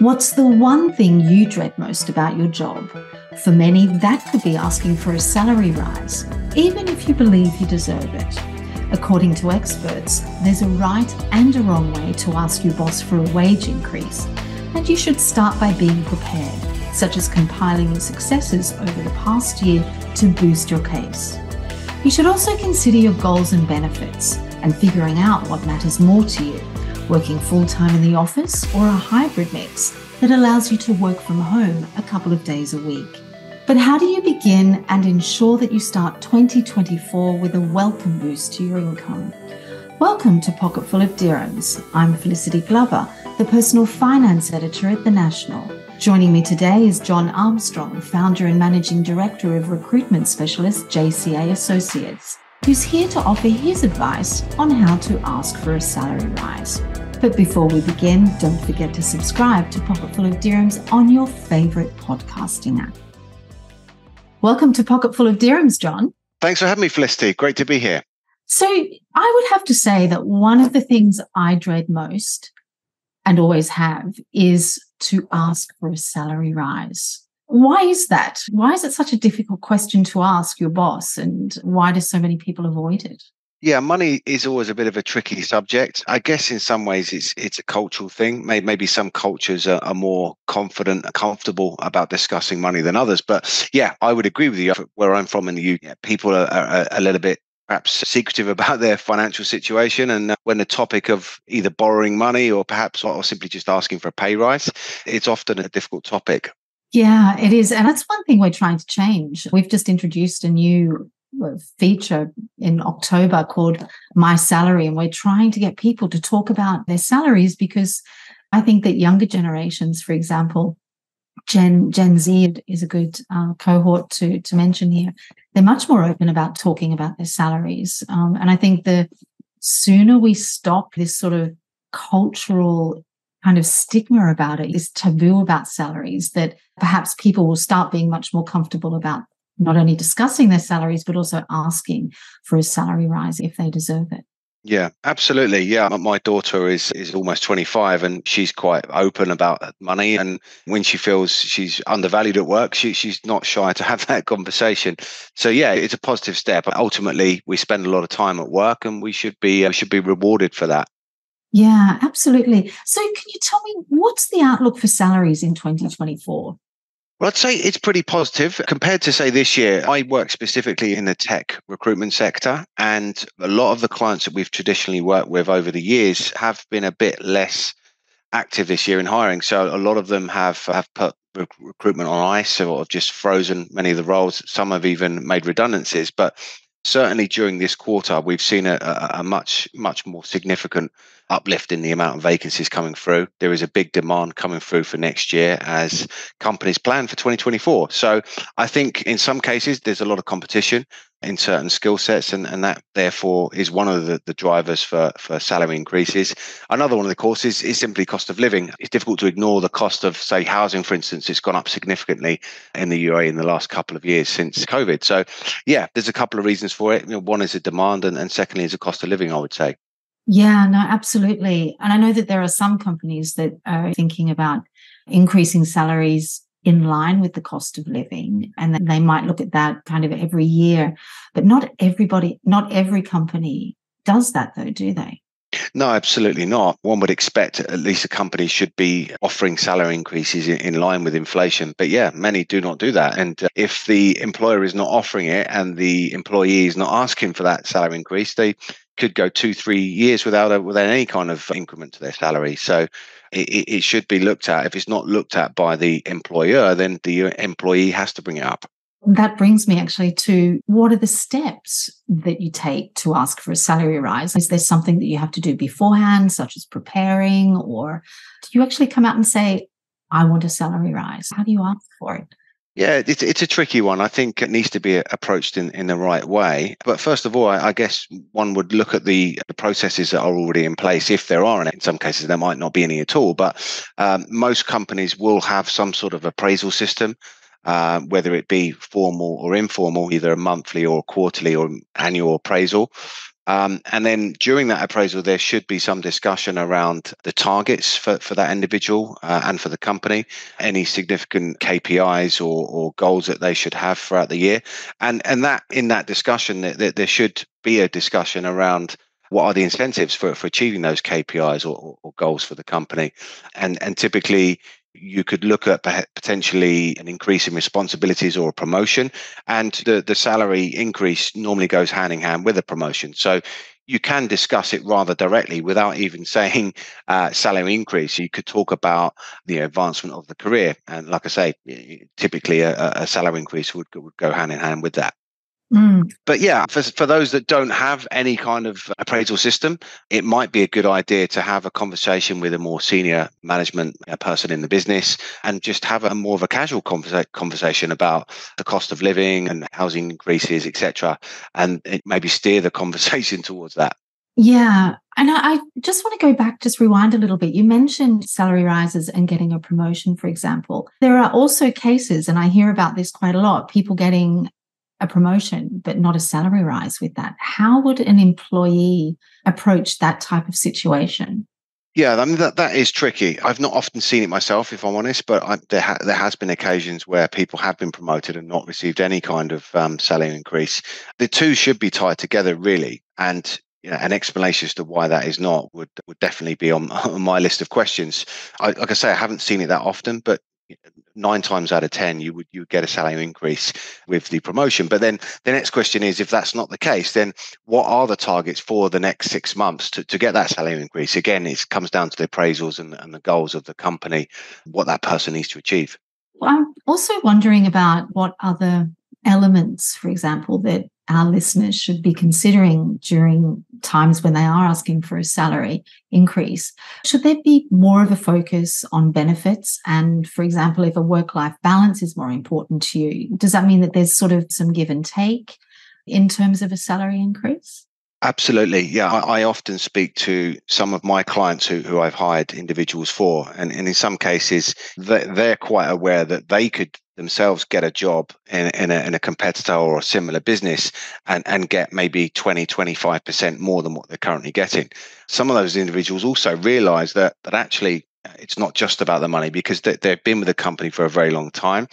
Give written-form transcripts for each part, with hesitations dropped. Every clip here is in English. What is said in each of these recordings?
What's the one thing you dread most about your job? For many, that could be asking for a salary rise, even if you believe you deserve it. According to experts, there's a right and a wrong way to ask your boss for a wage increase, and you should start by being prepared, such as compiling your successes over the past year to boost your case. You should also consider your goals and benefits and figuring out what matters more to you, working full-time in the office or a hybrid mix that allows you to work from home a couple of days a week. But how do you begin and ensure that you start 2024 with a welcome boost to your income? Welcome to Pocketful of Dirhams. I'm Felicity Glover, the personal finance editor at The National. Joining me today is John Armstrong, founder and managing director of recruitment specialist JCA Associates, who's here to offer his advice on how to ask for a salary rise. But before we begin, don't forget to subscribe to Pocketful of Dirhams on your favorite podcasting app. Welcome to Pocketful of Dirhams, John. Thanks for having me, Felicity. Great to be here. So I would have to say that one of the things I dread most and always have is to ask for a salary rise. Why is that? Why is it such a difficult question to ask your boss, and why do so many people avoid it? Yeah, money is always a bit of a tricky subject. I guess in some ways it's a cultural thing. Maybe some cultures are more confident and comfortable about discussing money than others. But yeah, I would agree with you. Where I'm from in the UK, people are a little bit perhaps secretive about their financial situation. And when the topic of either borrowing money or perhaps or simply just asking for a pay rise, it's often a difficult topic. Yeah, it is. And that's one thing we're trying to change. We've just introduced a new feature in October called My Salary, and we're trying to get people to talk about their salaries, because I think that younger generations, for example, Gen Z is a good cohort to mention here. They're much more open about talking about their salaries. And I think the sooner we stop this sort of cultural kind of stigma about it, this taboo about salaries, that perhaps people will start being much more comfortable about not only discussing their salaries, but also asking for a salary rise if they deserve it. Yeah, absolutely. Yeah, my daughter is almost 25 and she's quite open about money. And when she feels she's undervalued at work, she's not shy to have that conversation. So yeah, it's a positive step. Ultimately, we spend a lot of time at work and we should be rewarded for that. Yeah, absolutely. So can you tell me, what's the outlook for salaries in 2024? Well, I'd say it's pretty positive compared to, say, this year. I work specifically in the tech recruitment sector, and a lot of the clients that we've traditionally worked with over the years have been a bit less active this year in hiring. So a lot of them have put recruitment on ice or have just frozen many of the roles. Some have even made redundancies. But certainly during this quarter, we've seen a much more significant uplift in the amount of vacancies coming through. There is a big demand coming through for next year as companies plan for 2024. So I think in some cases, there's a lot of competition in certain skill sets, and that therefore is one of the drivers for salary increases. Another one, of course, is simply cost of living. It's difficult to ignore the cost of, say, housing, for instance. It's gone up significantly in the UAE in the last couple of years since COVID. So yeah, there's a couple of reasons for it. One is a demand, and secondly is a cost of living, I would say. Yeah, no, absolutely. And I know that there are some companies that are thinking about increasing salaries in line with the cost of living, and that they might look at that kind of every year. But not every company does that though, do they? No, absolutely not. One would expect at least a company should be offering salary increases in line with inflation. But yeah, many do not do that. And if the employer is not offering it and the employee is not asking for that salary increase, they could go 2-3 years without any kind of increment to their salary. So it should be looked at. If it's not looked at by the employer, then the employee has to bring it up. That brings me actually to, what are the steps that you take to ask for a salary rise? Is there something that you have to do beforehand, such as preparing, or do you actually come out and say, I want a salary rise? How do you ask for it? Yeah, it's a tricky one. I think it needs to be approached in the right way. But first of all, I guess one would look at the processes that are already in place. If there are any, in some cases, there might not be any at all. But most companies will have some sort of appraisal system. Whether it be formal or informal, either a monthly or quarterly or annual appraisal. And then during that appraisal, there should be some discussion around the targets for that individual and for the company, any significant KPIs or goals that they should have throughout the year. And that in that discussion, there should be a discussion around what are the incentives for achieving those KPIs or goals for the company. And typically, you could look at potentially an increase in responsibilities or a promotion, and the salary increase normally goes hand in hand with a promotion. So you can discuss it rather directly without even saying salary increase. You could talk about the advancement of the career, and like I say, typically a salary increase would go hand in hand with that. But yeah, for those that don't have any kind of appraisal system, it might be a good idea to have a conversation with a more senior management person in the business and just have a more of a casual conversation about the cost of living and housing increases, etc., and maybe steer the conversation towards that. Yeah. And I just want to go back, just rewind a little bit. You mentioned salary rises and getting a promotion, for example. There are also cases, and I hear about this quite a lot, people getting a promotion, but not a salary rise with that. How would an employee approach that type of situation? Yeah, I mean that is tricky. I've not often seen it myself, if I'm honest, but there has been occasions where people have been promoted and not received any kind of salary increase. The two should be tied together, really, and an explanation as to why that is not would definitely be on my list of questions. Like I say, I haven't seen it that often, but 9 times out of 10, you would get a salary increase with the promotion. But then the next question is, if that's not the case, then what are the targets for the next 6 months to get that salary increase? Again, it comes down to the appraisals and the goals of the company, what that person needs to achieve. Well, I'm also wondering about what other elements, for example, that our listeners should be considering during times when they are asking for a salary increase. Should there be more of a focus on benefits? And for example, if a work-life balance is more important to you, does that mean that there's sort of some give and take in terms of a salary increase? Absolutely. Yeah. I often speak to some of my clients who I've hired individuals for, and in some cases, they're quite aware that they could themselves get a job in a competitor or a similar business and get maybe 20-25% more than what they're currently getting. Some of those individuals also realize that actually it's not just about the money, because they've been with the company for a very long time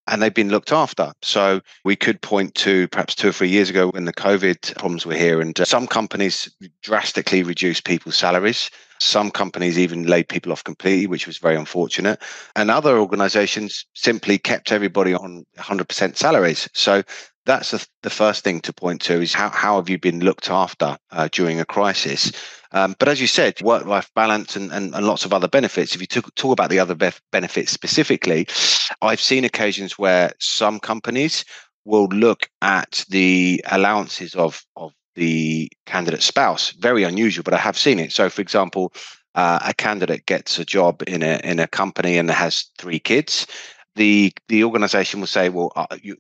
and they've been looked after. So we could point to perhaps 2 or 3 years ago when the COVID problems were here, and some companies drastically reduced people's salaries. Some companies even laid people off completely, which was very unfortunate. And other organizations simply kept everybody on 100% salaries. So that's the first thing to point to, is how have you been looked after during a crisis? But as you said, work-life balance and lots of other benefits. If you talk about the other benefits specifically, I've seen occasions where some companies will look at the allowances of the candidate spouse. Very unusual, but I have seen it. So, for example, a candidate gets a job in a company and has 3 kids. The organisation will say, well,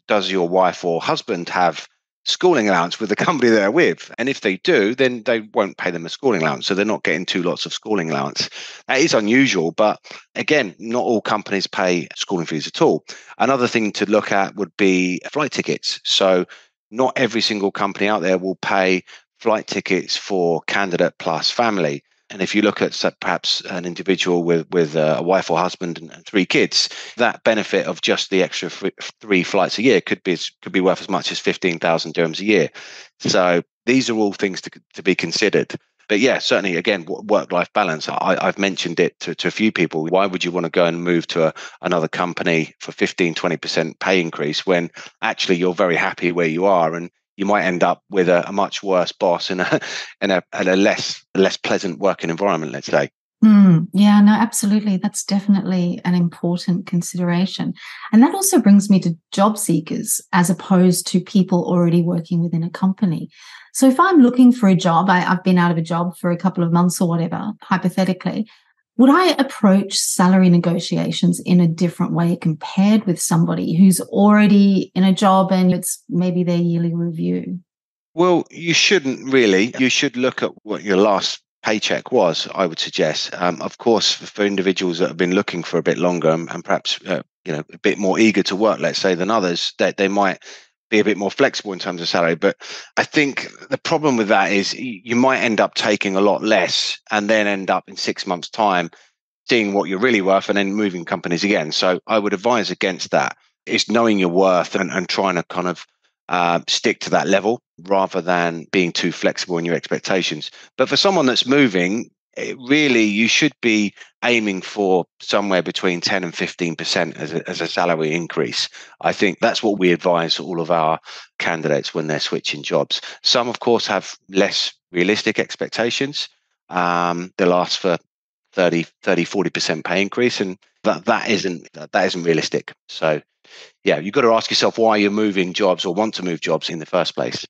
does your wife or husband have schooling allowance with the company they're with? And if they do, then they won't pay them a schooling allowance. So they're not getting 2 lots of schooling allowance. That is unusual, but again, not all companies pay schooling fees at all. Another thing to look at would be flight tickets. So not every single company out there will pay flight tickets for candidate plus family. And if you look at perhaps an individual with a wife or husband and 3 kids, that benefit of just the extra 3 flights a year could be worth as much as 15,000 dirhams a year. So these are all things to be considered. But yeah, certainly, again, work-life balance. I've mentioned it to a few people. Why would you want to go and move to another company for 15-20% pay increase when actually you're very happy where you are, and you might end up with a much worse boss and a less pleasant working environment, let's say. Yeah, no, absolutely. That's definitely an important consideration. And that also brings me to job seekers as opposed to people already working within a company. So if I'm looking for a job, I've been out of a job for a couple of months or whatever, hypothetically, would I approach salary negotiations in a different way compared with somebody who's already in a job and it's maybe their yearly review? Well, you shouldn't really. You should look at what your last paycheck was, I would suggest. Of course, for individuals that have been looking for a bit longer and perhaps a bit more eager to work, let's say, than others, that they might be a bit more flexible in terms of salary. But I think the problem with that is you might end up taking a lot less and then end up in 6 months' time seeing what you're really worth and then moving companies again. So I would advise against that. It's knowing your worth and trying to kind of stick to that level rather than being too flexible in your expectations. But for someone that's moving, you should be aiming for somewhere between 10 and 15% as a salary increase. I think that's what we advise all of our candidates when they're switching jobs. Some, of course, have less realistic expectations. They'll ask for 40% pay increase, and that isn't realistic. So yeah, you've got to ask yourself why you're moving jobs or want to move jobs in the first place.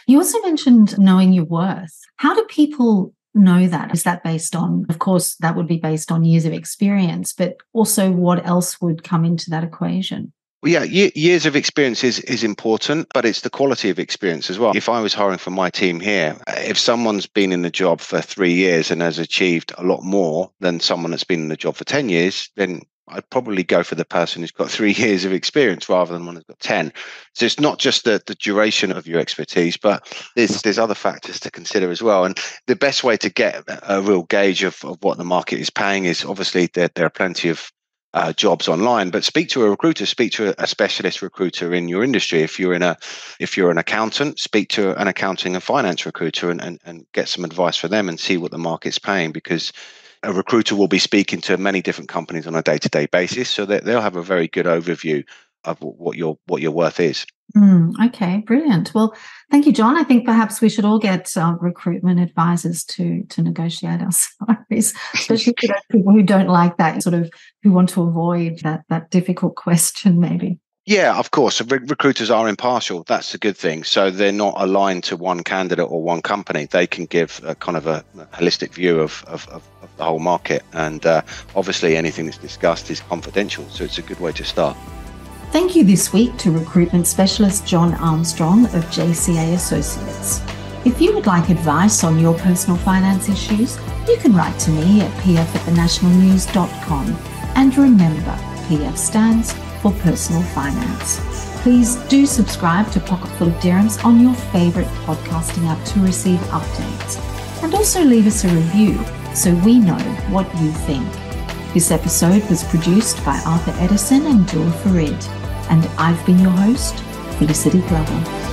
You also mentioned knowing your worth. How do people know that? Is that based on, of course, that would be based on years of experience, but also what else would come into that equation? Well, yeah, years of experience is important, but it's the quality of experience as well. If I was hiring for my team here, if someone's been in the job for 3 years and has achieved a lot more than someone that's been in the job for 10 years, then I'd probably go for the person who's got 3 years of experience rather than one who's got 10. So it's not just the duration of your expertise, but there's other factors to consider as well. And the best way to get a real gauge of what the market is paying is obviously there are plenty of jobs online, but speak to a recruiter, speak to a specialist recruiter in your industry. If you're an accountant, speak to an accounting and finance recruiter and get some advice for them and see what the market's paying, because a recruiter will be speaking to many different companies on a day-to-day basis, so that they'll have a very good overview of what your worth is. Okay, brilliant. Well, thank you, John. I think perhaps we should all get recruitment advisors to negotiate our salaries, especially for those people who don't like that, sort of who want to avoid that difficult question, maybe. Yeah, of course. Recruiters are impartial. That's a good thing. So they're not aligned to one candidate or one company. They can give a kind of a holistic view of the whole market. And obviously anything that's discussed is confidential. So it's a good way to start. Thank you this week to recruitment specialist John Armstrong of JCA Associates. If you would like advice on your personal finance issues, you can write to me at pf@thenationalnews.com. And remember, PF stands for personal finance. Please do subscribe to Pocketful of Dirhams on your favourite podcasting app to receive updates. And also leave us a review so we know what you think. This episode was produced by Arthur Edison and Jewel Farid. And I've been your host, Felicity Glover.